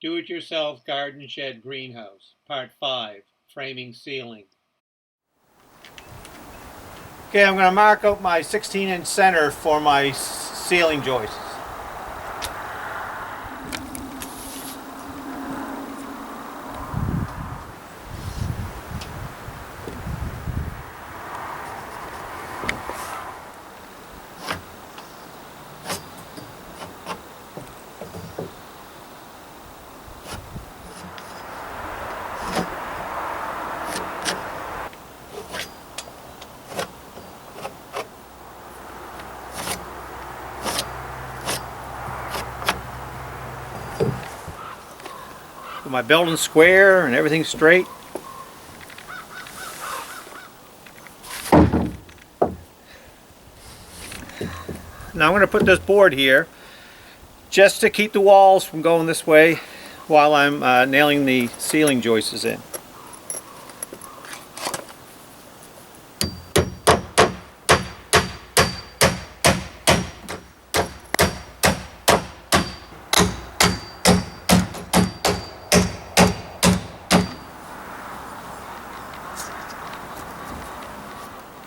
Do-it-yourself garden shed greenhouse, part 5, framing ceiling. Okay, I'm going to mark out my 16-inch center for my ceiling joists. My building's square and everything's straight. Now I'm going to put this board here just to keep the walls from going this way while I'm nailing the ceiling joists in.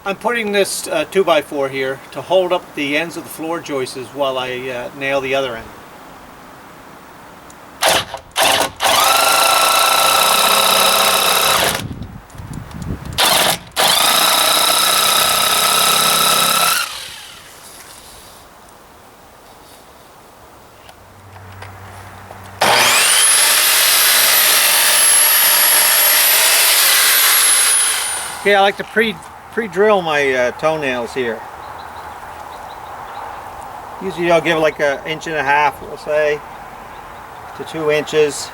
I'm putting this 2x4 here to hold up the ends of the floor joists while I nail the other end. Okay, I like to pre-drill my toenails here. Usually I'll give it like an inch and a half, we'll say, to 2 inches.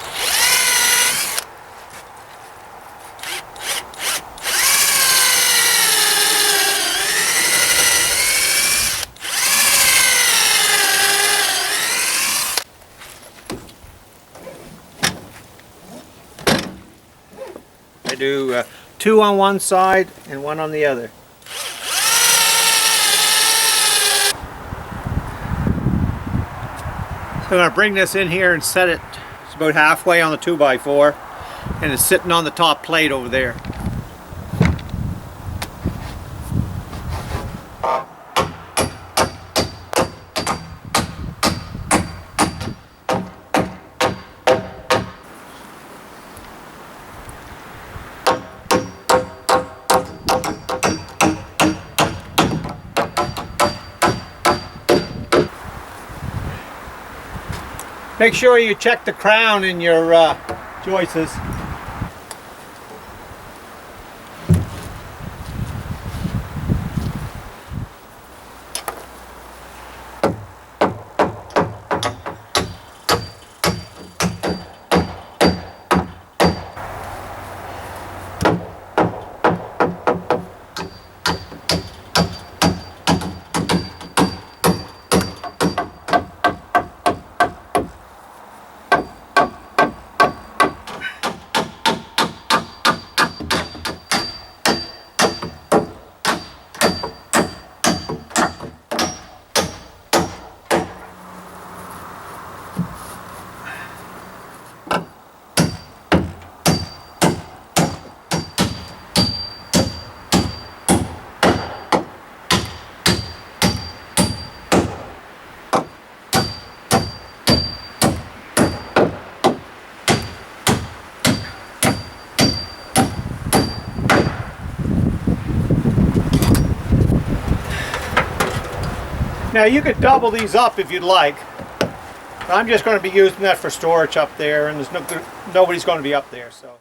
I do 2 on one side and 1 on the other. So I'm going to bring this in here and set it. It's about halfway on the 2x4 and it's sitting on the top plate over there. Make sure you check the crown in your joists. Now you could double these up if you'd like. I'm just going to be using that for storage up there, and nobody's going to be up there, so.